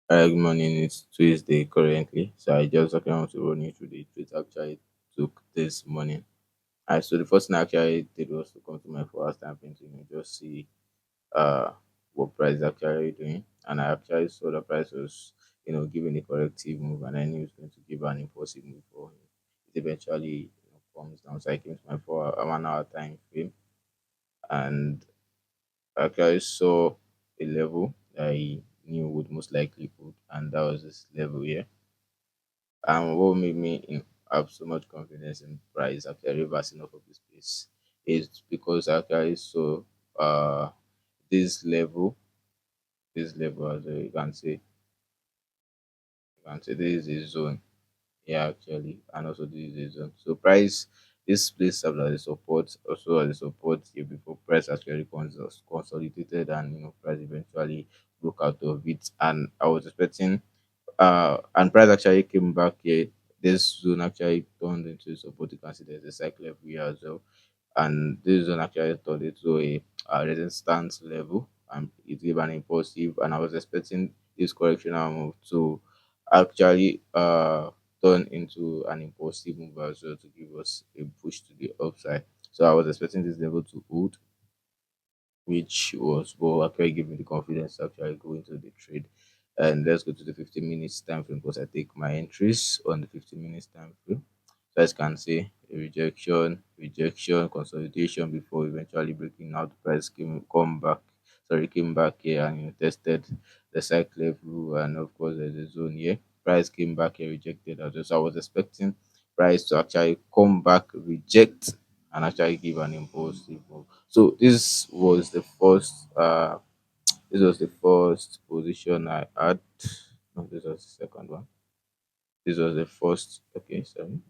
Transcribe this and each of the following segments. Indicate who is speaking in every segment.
Speaker 1: Good morning. It's Tuesday currently, so I just actually want to run you through the tweet actually took this morning. So the first thing I actually did was to come to my first time to just see uh what price is actually doing, and I actually saw the price was giving a corrective move, and I knew it was going to give an impulsive move for him. It eventually comes down, so I came to my 4 1 hour time frame, and I actually saw a level that I knew would most likely hold, and that was this level here. And what made me have so much confidence in price actually reversing off of this place is because I actually saw uh this level, as you can say this is a zone. Yeah, actually, and also this is a zone. So price, this place serves as a support, also as a support here before price actually consolidated, and price eventually broke out of it. And I was expecting and price actually came back here. This zone actually turned into a support. You can see there's a cycle every year as well, and this zone actually turned into a resistance level, and it gave an impulsive. And I was expecting this correctional move to actually turn into an impulsive move as well to give us a push to the upside. So I was expecting this level to hold, which was what actually gave me the confidence to actually go into the trade. And let's go to the 15 minutes time frame because I take my entries on the 15 minutes time frame. So as you can see, a rejection, consolidation before eventually breaking out. The price came back here and tested the cycle level, and of course there's a zone here. Price came back here, rejected as well. So I was expecting price to actually come back, reject, and actually give an impulsive move. So this was the first position I had. No, this was the second one. This was the first. Okay, sorry.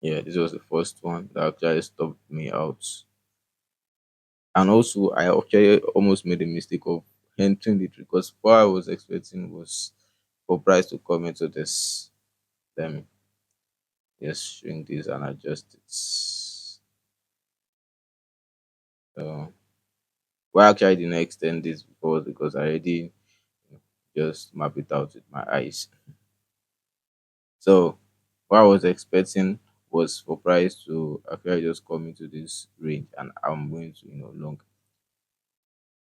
Speaker 1: Yeah, this was the first one that actually stopped me out. And also, I actually almost made a mistake of entering it because what I was expecting was for price to come into this. Let me just shrink this and adjust it. So, why actually I didn't extend this before because I already just map it out with my eyes. So what I was expecting was for price to actually just come into this range, and I'm going to long,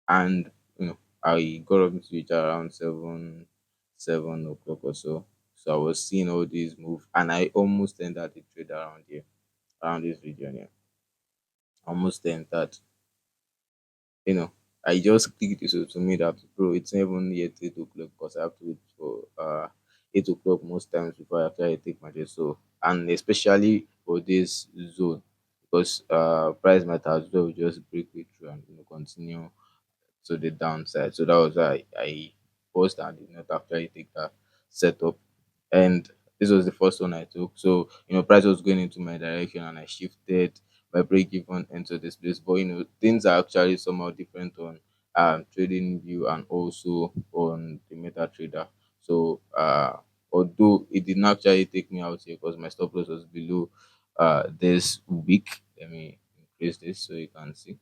Speaker 1: and I got up into it around 7 o'clock or so. So I was seeing all these move, and I almost entered the trade around here, around this region here. Almost entered, you know, I just clicked it. So to me that, bro, it's not even yet 8 o'clock because I have to wait for 8 o'clock most times before I actually take my trade. So, and especially for this zone, because price might as well just break it through and continue to the downside. So that was why I paused and did not actually take that setup. And this was the first one I took. So, price was going into my direction and I shifted my break even into this place. But things are actually somehow different on trading view and also on the meta trader. So although it did not actually take me out here because my stop loss was below this week. Let me increase this so you can see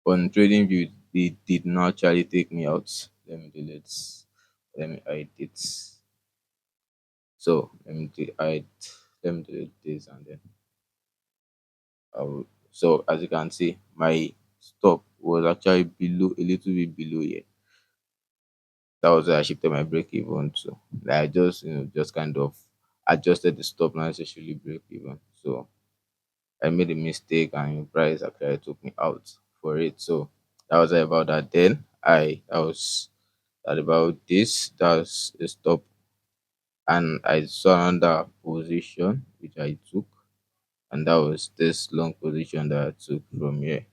Speaker 1: on trading view it did not actually take me out. Let me hide it. So let me delete this and then so as you can see my stop was actually below, a little bit below here. That was why I shifted my break even to, like, I just just kind of adjusted the stop, not necessarily break even. So I made a mistake and price actually took me out for it. So that was about that. Then I that was that about this. That's a stop, and I saw another position which I took, and that was this long position that I took from here.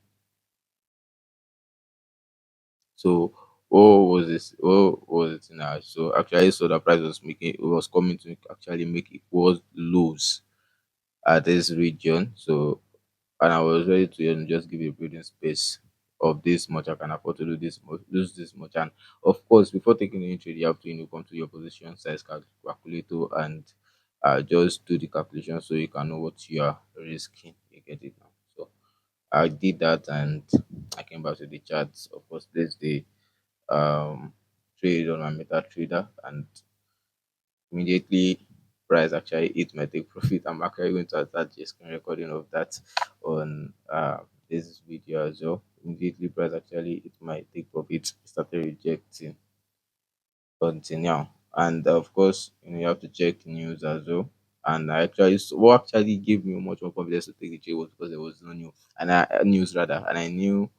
Speaker 1: So what was it now? So actually I saw the price was making, it was coming to actually make equal lows at this region. So, and I was ready to just give a breathing space of this much. I can afford to do this much, lose this much. And of course, before taking any trade, you have to come to your position size calculator and just do the calculation so you can know what you are risking. You get it now. So I did that and I came back to the charts. Of course, this day. um trade on my MetaTrader, and immediately price actually hit my take profit. I'm actually going to attach a screen recording of that on this video as well. Immediately price actually hit my take profit, started rejecting until now. And of course, you have to check news as well. And I actually, what actually gave me much more confidence to take the trade was because there was no new and news rather, and I knew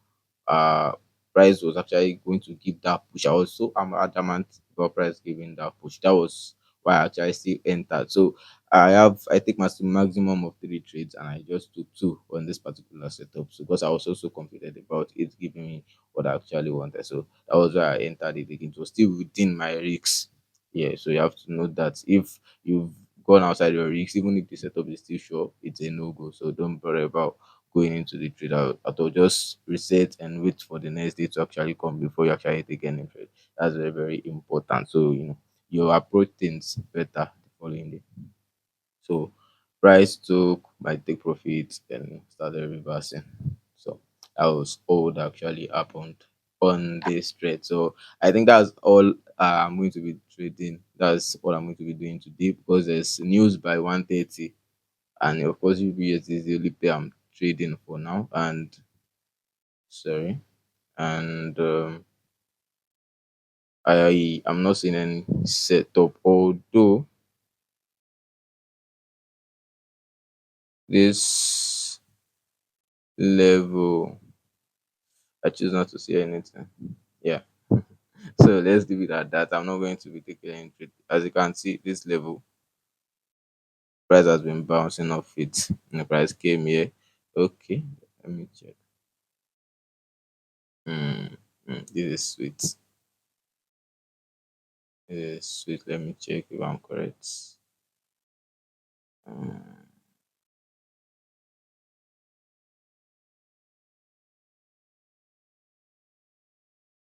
Speaker 1: uh price was actually going to give that push. I was so adamant about price giving that push. That was why I actually still entered. So I take my maximum of three trades, and I just took two on this particular setup. So because I was also confident about it giving me what I actually wanted. So that was why I entered it again. It was still within my risks. Yeah, so you have to know that if you've gone outside your risks, even if the setup is still sure, it's a no go. So don't worry about going into the trade at all. Just reset and wait for the next day to actually come before you actually take any trade. That's very, very important. So you approach things better the following day. So price took my take profit and started reversing. So that was all that actually happened on this trade. So I think that's all I'm going to be trading. That's what I'm going to be doing today because there's news by 1:30, and of course UBS is the only pair I'm trading for now. And sorry, and I am not seeing any setup. Although this level, I choose not to see anything. Yeah. So let's leave it at that. I'm not going to be taking any trade. As you can see, this level price has been bouncing off it. And the price came here. Okay, let me check. This is sweet. This is sweet. Let me check if I'm correct. Mm,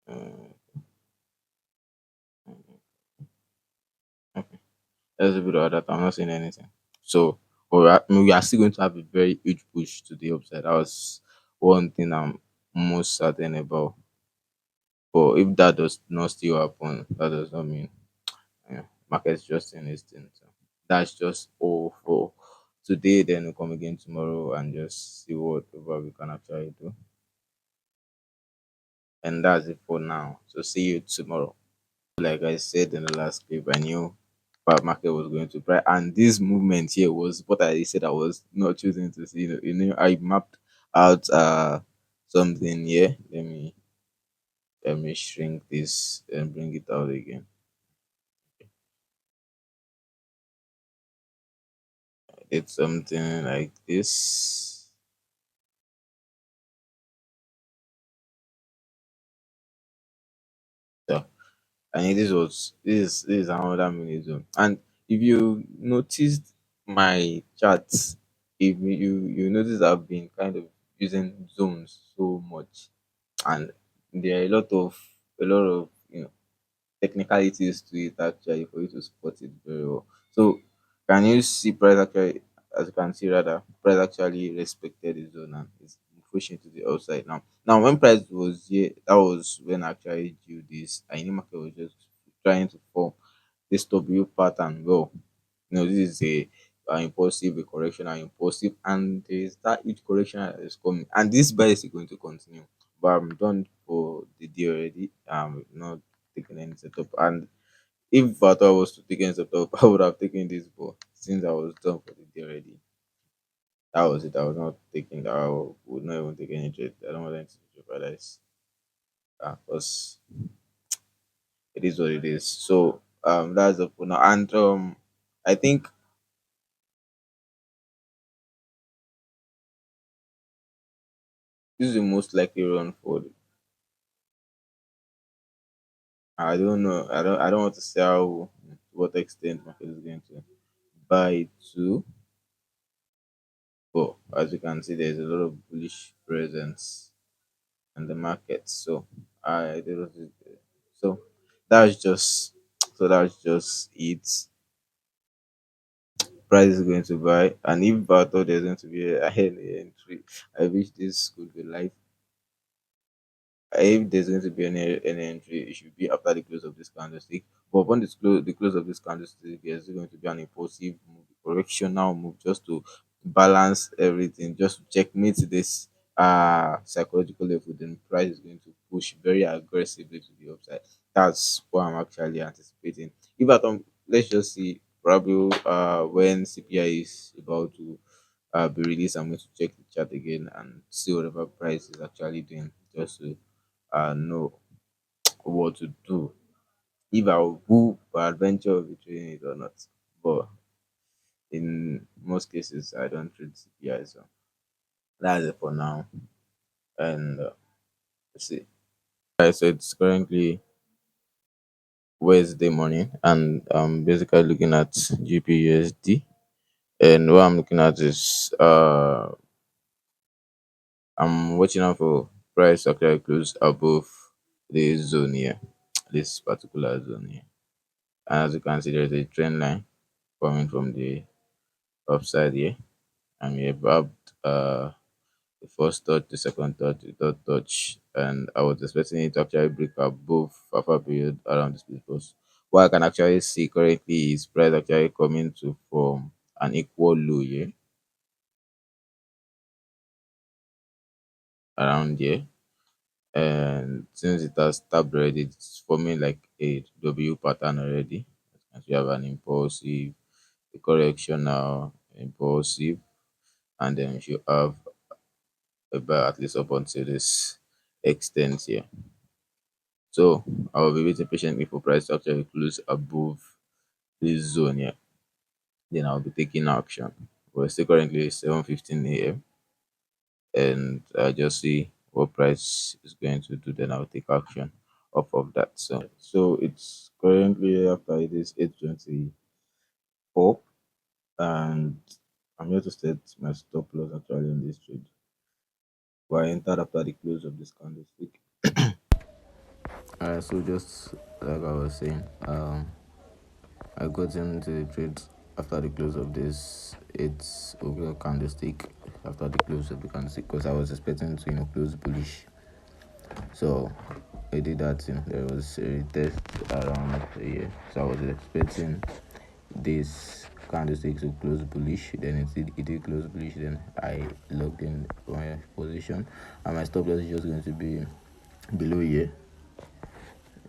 Speaker 1: mm, okay. Let's leave it at that. I'm not seeing anything. So, we are still going to have a very huge push to the upside. That was one thing I'm most certain about. But if that does not still happen, that does not mean market's just in this thing. So that's just all for today. Then we'll come again tomorrow and just see whatever we can actually do. And that's it for now. So see you tomorrow. Like I said in the last clip, I knew market was going to price, and this movement here was what I said I was not choosing to see. I mapped out something here. Let me shrink this and bring it out again. It's something like this. So and this is another mini zone. And if you noticed my charts, if you notice I've been kind of using zones so much, and there are a lot of technicalities to it actually for you to spot it very well. So can you see price actually, as you can see rather, price actually respected the zone and is pushing to the outside now. Now when price was here, that was when I actually do this. I knew market was just trying to form this W pattern. Well, this is a impulsive, a correction, and impulsive, and there is that each correction that is coming, and this bias is going to continue. But I'm done for the day already. Not taking any setup, and if I thought I was to take any setup, I would have taken this. But since I was done for the day already, that was it. I was not taking. I would not even take any trade. I don't want anything to jeopardize. Because it is what it is. So that's the for now, and I think this is the most likely run for. I don't know. I don't want to say how to what extent market is going to buy to, but as you can see, there's a lot of bullish presence in the market. I there was so that's just that's just it. Price is going to buy, and if I thought there's going to be a high entry, I wish this could be live. If there's going to be any entry, it should be after the close of this candlestick. But upon the close of this candlestick, there's going to be an impulsive move, correctional move, just to balance everything, just to checkmate this psychological level. Then price is going to push very aggressively to the upside. That's what I'm actually anticipating. If at all, let's just see probably when CPI is about to be released, I'm going to check the chart again and see whatever price is actually doing, just to know what to do, if I will adventure between it or not. But in most cases, I don't trade CPI, so that's it for now. And let's see. Right, so it's currently Wednesday morning, and I'm basically looking at GPUSD. And what I'm looking at is I'm watching out for price to actually close above this zone here, this particular zone here. And as you can see, there's a trend line coming from the upside here, and we grabbed the first touch, the second touch, the third touch, and I was expecting it to actually break above Fafa period around this place. Because what I can actually see currently is price actually coming to form an equal low here around here. And since it has tapped already, it's forming like a W pattern already. As we have an impulsive, a correctional, impulsive, and then we should have about at least up until this extent here. So I will be waiting patiently for price to actually close above this zone here. Then I'll be taking action. We're still currently 7:15 a.m. and I just see what price is going to do. Then I'll take action off of that. So it's currently after it is 8:24, and I'm here to set my stop loss actually on this trade. But I entered after the close of this candlestick. Alright, so just like I was saying, I got into the trade after the close of this 8 o'clock candlestick. After the close of the candlestick, because I was expecting to close bullish. So I did that. There was a test around here, so I was expecting this candlestick to close bullish. Then it did close bullish. Then I locked in my position, and my stop loss is just going to be below here,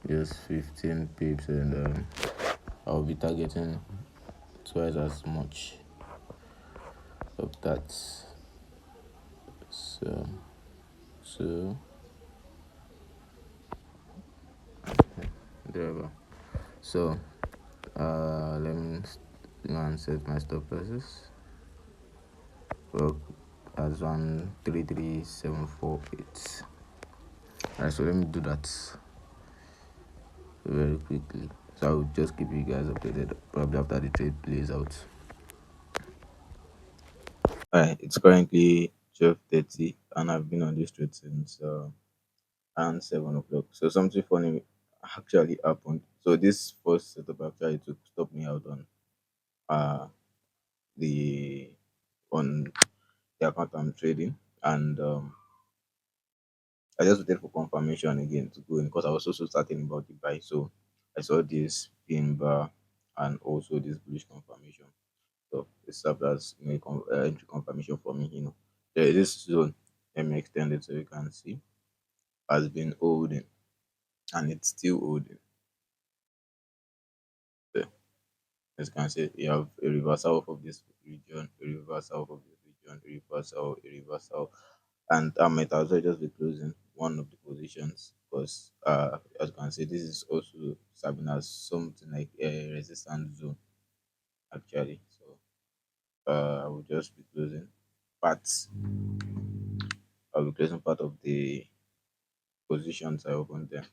Speaker 1: just 15 pips, and I'll be targeting twice as much of that. So there we go. So let me go and set my stop losses. Well, as 133748. Alright, so let me do that very quickly. So I'll just keep you guys updated probably after the trade plays out. Alright, it's currently 12:30, and I've been on this trade since around 7 o'clock. So something funny actually happened. So this first setup actually took stop me out uh the on the account I'm trading, and I just waited for confirmation again to go in, because I was also certain about the buy. So I saw this pin bar and also this bullish confirmation. So it served as entry confirmation for me. This zone, let me extend it so you can see, has been holding, and it's still holding. So, as you can see, you have a reversal off of this region, a reversal off of this region, a reversal, and I might as well just be closing one of the positions, because as you can see, this is also serving as something like a resistance zone actually. So I will just be closing parts. I'll be closing part of the positions I opened there.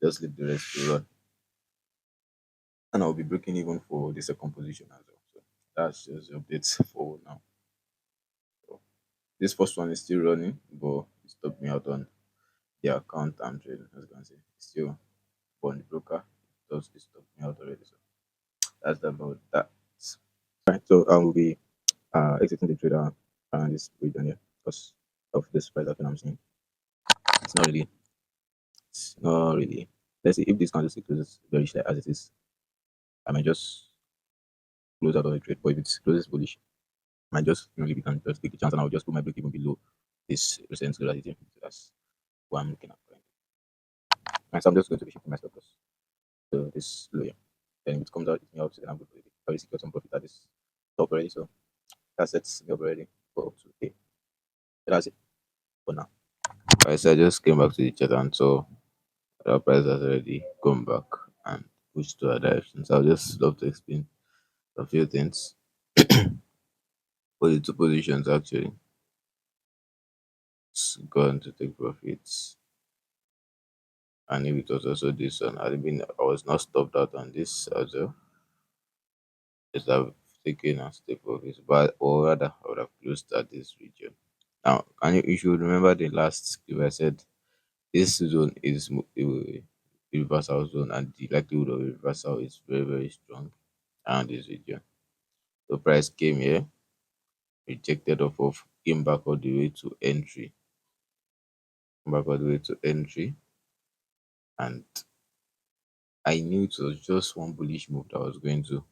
Speaker 1: Just leave the rest to run, and I'll be breaking even for the second position as well. So that's just the updates for now. So this first one is still running, but it stopped me out on the account I'm trading. As you can see, it's still on the broker. It does it stopped me out already. So that's about that. Right, so I will be exiting the trader around this region here, because of this price action I'm seeing. It's not really not really. Let's see if this candlestick closes very slight as it is, I might just close out of the trade. But if it closes bullish, I might just leave it and just take a chance and I'll just put my break even below this recent close. So that's what I'm looking at currently. And so I'm just going to be shifting my stop loss. So this low, yeah. Then if it comes out, it's me out, then I'm good for it. I already secured some profit at this top already, so that sets me up already for today. So that's it for now. Alright, so I just came back to the chart and saw the price has already come back and pushed to a direction. So I'll just love to explain a few things for the two positions actually. It's going to take profits. And if it was also this one, I was not stopped out on this as well. Just have taken a step profits, but or rather I would have closed at this region. Now, you should remember the last clip I said this zone is a reversal zone, and the likelihood of reversal is very, very strong around this region. The price came here, rejected off of, came back all the way to entry, and I knew it was just one bullish move that was going to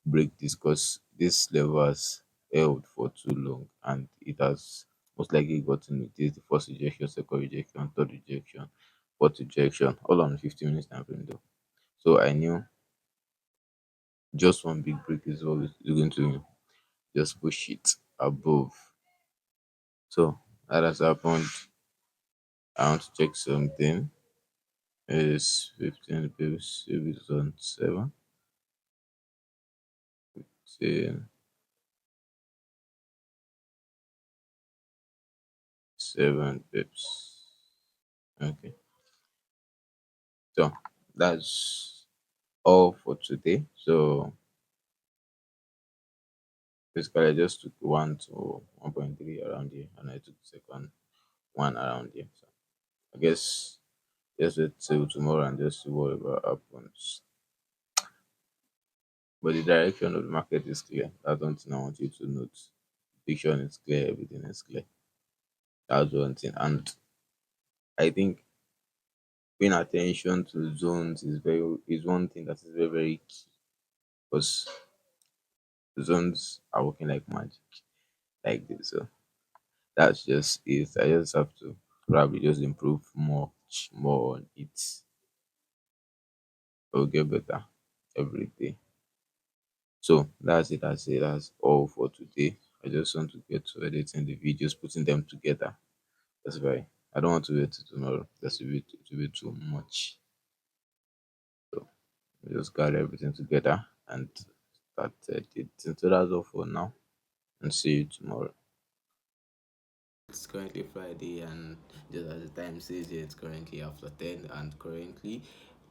Speaker 1: break this because this level has held for too long and it has most likely gotten with this the first rejection, second rejection, third rejection, fourth rejection, all on 15 minutes time frame though. So I knew just one big break is always going to just push it above. So that has happened. I want to check something. Is 15 pips, if it's on 7, 10, 7 pips. Okay, so that's all for today. So basically, I just took 1 to 1.3 around here, and I took the second one around here. So I guess just wait till tomorrow and just see whatever happens. But the direction of the market is clear. That's one thing I want you to note. Vision is clear, everything is clear. That's one thing. And I think paying attention to zones is one thing that is very, very key because zones are working like magic like this. So that's just it. I just have to probably just improve more on it. I'll get better every day. So that's it. That's all for today. I just want to get to editing the videos, putting them together. That's right. I don't want to wait till tomorrow. That's a bit too much. So I just got everything together and started it. So that's all for now. And see you tomorrow.
Speaker 2: It's currently Friday, and just as the time says here, it's currently after 10. And currently,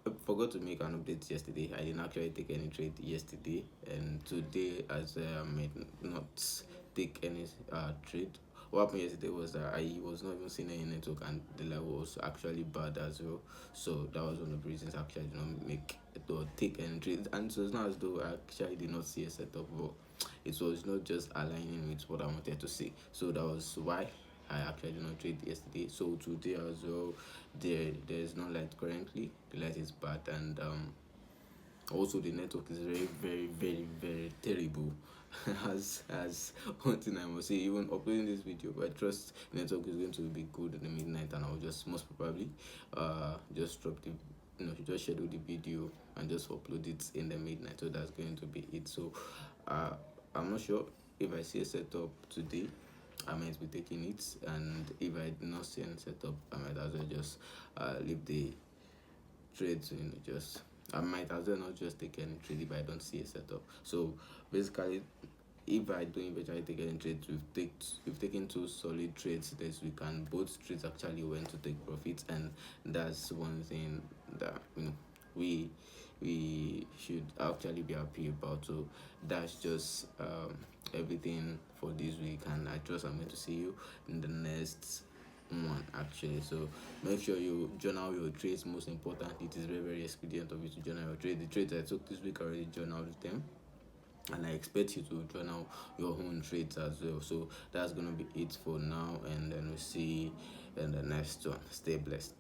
Speaker 2: I forgot to make an update yesterday. I didn't actually take any trade yesterday, and today, as I might not take any trade. What happened yesterday was that I was not even seeing any network, and the level was actually bad as well. So that was one of the reasons I actually did not make or take any trade. And so it's not as though I actually did not see a setup, but it was not just aligning with what I wanted to see. So that was why I actually did not trade yesterday. So today as well, there is no light currently. The light is bad, and also the network is very, very, very, very terrible. As one thing I must say, even uploading this video, but I trust the network is going to be good in the midnight, and I'll just most probably just drop the just schedule the video and just upload it in the midnight. So that's going to be it. So uh I'm not sure if I see a setup today, I might be taking it, and if I do not see any setup, I might as well just leave the trades. Just I might as well not just take any trade if I don't see a setup. So basically, if I don't eventually take any trades, we've taken two solid trades this week, and both trades actually went to take profits, and that's one thing that we we should actually be happy about. So that's just everything for this week, and I trust I'm going to see you in the next one actually. So make sure you journal your trades. Most importantly, it is very, very expedient of you to journal your trade. The trades I took this week, I already journaled them, and I expect you to journal your own trades as well. So that's gonna be it for now, and then we'll see in the next one. Stay blessed.